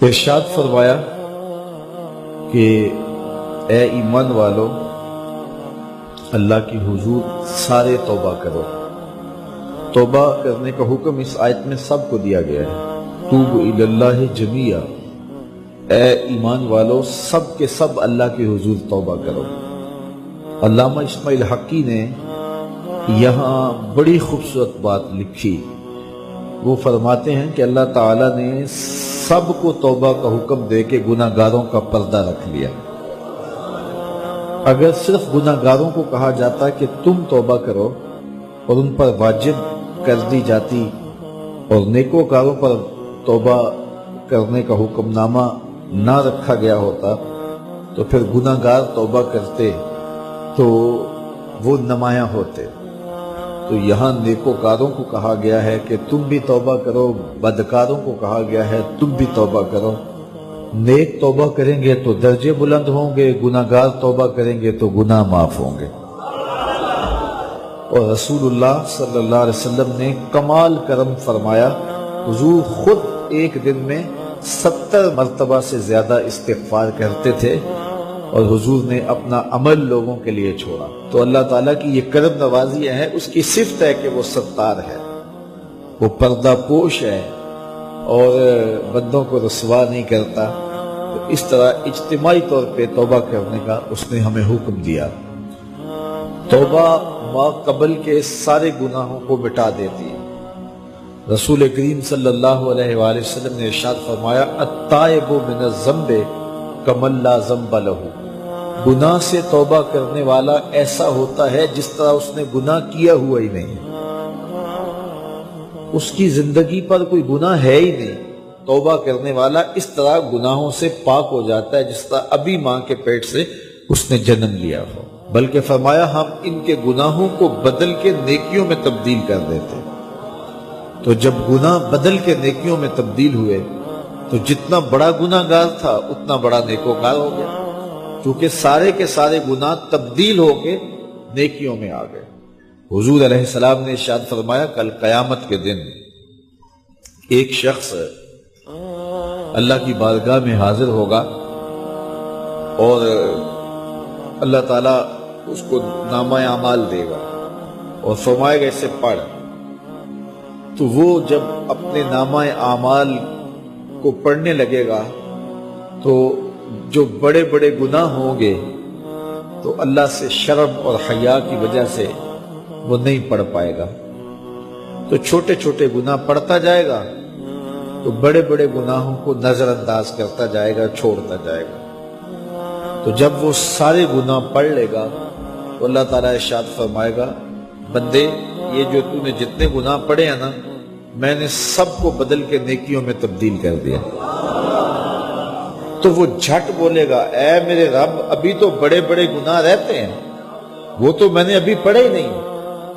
ارشاد فرمایا کہ اے ایمان والو، اللہ کی حضور سارے توبہ کرو۔ توبہ کرنے کا حکم اس آیت میں سب کو دیا گیا ہے۔ توبوا الی اللہ جمیعا، اے ایمان والو سب کے سب اللہ کی حضور توبہ کرو۔ علامہ اسماعیل حقی نے یہاں بڑی خوبصورت بات لکھی۔ وہ فرماتے ہیں کہ اللہ تعالیٰ نے سب کو توبہ کا حکم دے کے گناہ گاروں کا پردہ رکھ لیا۔ اگر صرف گناہ گاروں کو کہا جاتا کہ تم توبہ کرو اور ان پر واجب کر دی جاتی اور نیکوکاروں پر توبہ کرنے کا حکم نامہ نہ رکھا گیا ہوتا تو پھر گناہ گار توبہ کرتے تو وہ نمایاں ہوتے۔ تو یہاں نیکوکاروں کو کہا گیا ہے کہ تم بھی توبہ کرو، بدکاروں کو کہا گیا ہے تم بھی توبہ کرو۔ نیک توبہ کریں گے تو درجے بلند ہوں گے، گناہ گار توبہ کریں گے تو گناہ معاف ہوں گے۔ اور رسول اللہ صلی اللہ علیہ وسلم نے کمال کرم فرمایا، حضور خود ایک دن میں 70 مرتبہ سے زیادہ استغفار کرتے تھے اور حضور نے اپنا عمل لوگوں کے لیے چھوڑا۔ تو اللہ تعالیٰ کی یہ کرم نوازی ہے، اس کی صفت ہے کہ وہ ستار ہے، وہ پردہ پوش ہے اور بندوں کو رسوا نہیں کرتا۔ تو اس طرح اجتماعی طور پہ توبہ کرنے کا اس نے ہمیں حکم دیا۔ توبہ ما قبل کے سارے گناہوں کو مٹا دیتی ہے۔ رسول کریم صلی اللہ علیہ وآلہ وسلم نے ارشاد فرمایا، التائب من الذنب کمن لا ذنب لہ، گناہ سے توبہ کرنے والا ایسا ہوتا ہے جس طرح اس نے گناہ کیا ہوا ہی نہیں، اس کی زندگی پر کوئی گناہ ہے ہی نہیں۔ توبہ کرنے والا اس طرح گناہوں سے پاک ہو جاتا ہے جس طرح ابھی ماں کے پیٹ سے اس نے جنم لیا ہو۔ بلکہ فرمایا ہم ان کے گناہوں کو بدل کے نیکیوں میں تبدیل کر دیتے۔ تو جب گناہ بدل کے نیکیوں میں تبدیل ہوئے تو جتنا بڑا گناہ گار تھا اتنا بڑا نیکوکار ہو گیا، کیونکہ سارے کے سارے گناہ تبدیل ہو کے نیکیوں میں آ گئے۔ حضور علیہ السلام نے ارشاد فرمایا کل قیامت کے دن ایک شخص اللہ کی بارگاہ میں حاضر ہوگا اور اللہ تعالیٰ اس کو نامہ اعمال دے گا اور فرمائے گا اسے پڑھ۔ تو وہ جب اپنے نامہ اعمال کو پڑھنے لگے گا تو جو بڑے بڑے گناہ ہوں گے تو اللہ سے شرم اور حیا کی وجہ سے وہ نہیں پڑھ پائے گا، تو چھوٹے چھوٹے گناہ پڑھتا جائے گا تو بڑے بڑے گناہوں کو نظر انداز کرتا جائے گا، چھوڑتا جائے گا۔ تو جب وہ سارے گناہ پڑھ لے گا تو اللہ تعالیٰ ارشاد فرمائے گا بندے یہ جو تو نے جتنے گناہ پڑھے ہیں نا میں نے سب کو بدل کے نیکیوں میں تبدیل کر دیا۔ تو وہ جھٹ بولے گا اے میرے رب ابھی تو بڑے بڑے گناہ رہتے ہیں، وہ تو میں نے ابھی پڑھے ہی نہیں۔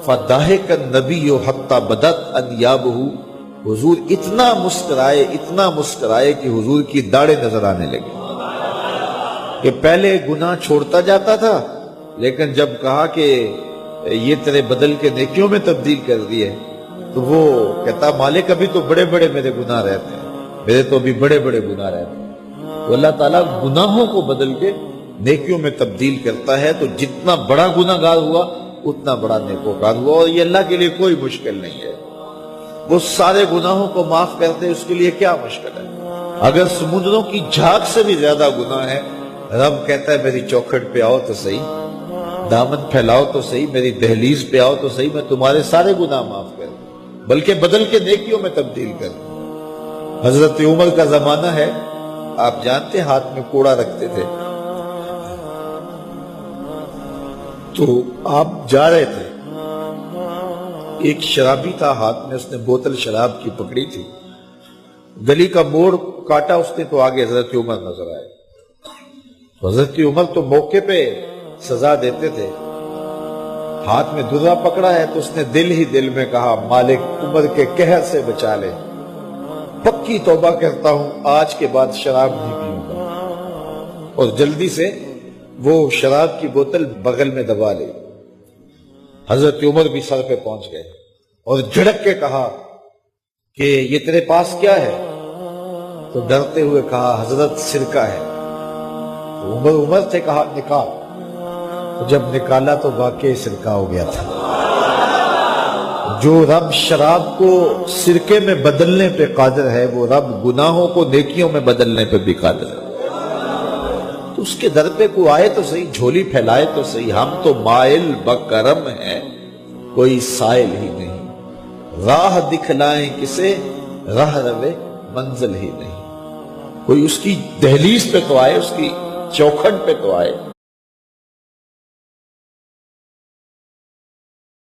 فَضَحِكَ النَّبِيُّ حَتَّى بَدَتْ أَنْيَابُهُ، حضور اتنا مسکرائے کہ حضور کی داڑھیں نظر آنے لگی۔ کہ پہلے گناہ چھوڑتا جاتا تھا لیکن جب کہا کہ یہ تیرے بدل کے نیکیوں میں تبدیل کر دیے تو وہ کہتا مالک ابھی تو بڑے بڑے میرے گناہ رہتے ہیں، میرے تو ابھی بڑے بڑے گناہ رہتے ہیں۔ تو اللہ تعالیٰ گناہوں کو بدل کے نیکیوں میں تبدیل کرتا ہے، تو جتنا بڑا گناہ گار ہوا اتنا بڑا نیکوکار ہوا، اور یہ اللہ کے لیے کوئی مشکل نہیں ہے۔ وہ سارے گناہوں کو معاف کرتے، اس کے لیے کیا مشکل ہے؟ اگر سمندروں کی جھاگ سے بھی زیادہ گناہ ہے، رب کہتا ہے میری چوکھٹ پہ آؤ تو صحیح، دامن پھیلاؤ تو صحیح، میری دہلیز پہ آؤ تو صحیح، میں تمہارے سارے گناہ معاف کر دوں، بلکہ بدل کے نیکیوں میں تبدیل کر دوں۔ حضرت عمر کا زمانہ ہے، آپ جانتے ہاتھ میں کوڑا رکھتے تھے، تو آپ جا رہے تھے، ایک شرابی تھا ہاتھ میں، اس نے بوتل شراب کی پکڑی تھی، گلی کا موڑ کاٹا اس نے تو آگے حضرت عمر نظر آئے۔ حضرت عمر تو موقع پہ سزا دیتے تھے، ہاتھ میں درہ پکڑا ہے تو اس نے دل ہی دل میں کہا مالک عمر کے قہر سے بچا لے، پکی توبہ کرتا ہوں آج کے بعد شراب نہیں پیوں گا، اور جلدی سے وہ شراب کی بوتل بغل میں دبا لی۔ حضرت عمر بھی سر پہ پہنچ گئے، اور جھڑک کے کہا کہ یہ تیرے پاس کیا ہے؟ تو ڈرتے ہوئے کہا حضرت سرکہ ہے۔ تو عمر سے کہا نکال۔ تو جب نکالا تو واقعی سرکہ ہو گیا تھا۔ جو رب شراب کو سرکے میں بدلنے پہ قادر ہے، وہ رب گناہوں کو نیکیوں میں بدلنے پہ بھی قادر ہے۔ تو اس کے در پہ کوئی آئے تو صحیح، جھولی پھیلائے تو صحیح۔ ہم تو مائل بکرم ہیں، کوئی سائل ہی نہیں۔ راہ دکھلائیں کسے، راہ روے منزل ہی نہیں۔ کوئی اس کی دہلیز پہ تو آئے، اس کی چوکھٹ پہ تو آئے۔